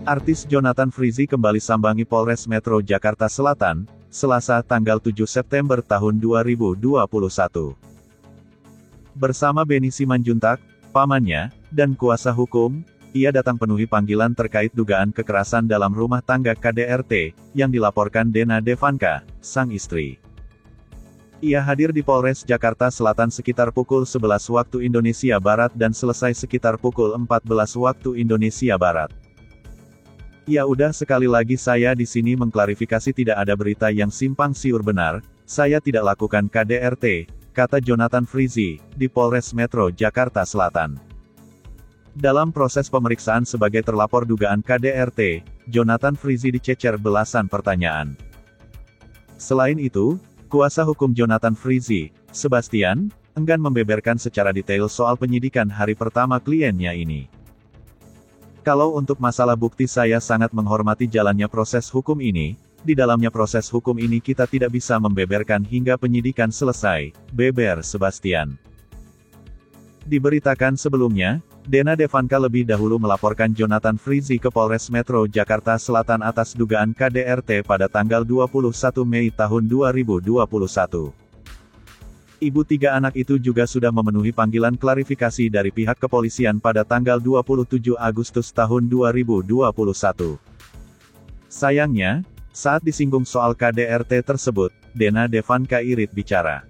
Artis Jonathan Frizzy kembali sambangi Polres Metro Jakarta Selatan, Selasa tanggal 7 September tahun 2021. Bersama Benny Simanjuntak, pamannya, dan kuasa hukum, ia datang penuhi panggilan terkait dugaan kekerasan dalam rumah tangga KDRT, yang dilaporkan Dena Devanka, sang istri. Ia hadir di Polres Jakarta Selatan sekitar pukul 11 waktu Indonesia Barat dan selesai sekitar pukul 14 waktu Indonesia Barat. Ya udah, sekali lagi saya di sini mengklarifikasi, tidak ada berita yang simpang siur, benar, saya tidak lakukan KDRT, kata Jonathan Frizzy, di Polres Metro Jakarta Selatan. Dalam proses pemeriksaan sebagai terlapor dugaan KDRT, Jonathan Frizzy dicecer belasan pertanyaan. Selain itu, kuasa hukum Jonathan Frizzy, Sebastian, enggan membeberkan secara detail soal penyidikan hari pertama kliennya ini. Kalau untuk masalah bukti, saya sangat menghormati jalannya proses hukum ini, di dalamnya proses hukum ini kita tidak bisa membeberkan hingga penyidikan selesai, beber Sebastian. Diberitakan sebelumnya, Dena Devanka lebih dahulu melaporkan Jonathan Frizzy ke Polres Metro Jakarta Selatan atas dugaan KDRT pada tanggal 21 Mei tahun 2021. Ibu tiga anak itu juga sudah memenuhi panggilan klarifikasi dari pihak kepolisian pada tanggal 27 Agustus tahun 2021. Sayangnya, saat disinggung soal KDRT tersebut, Dena Devanka irit bicara.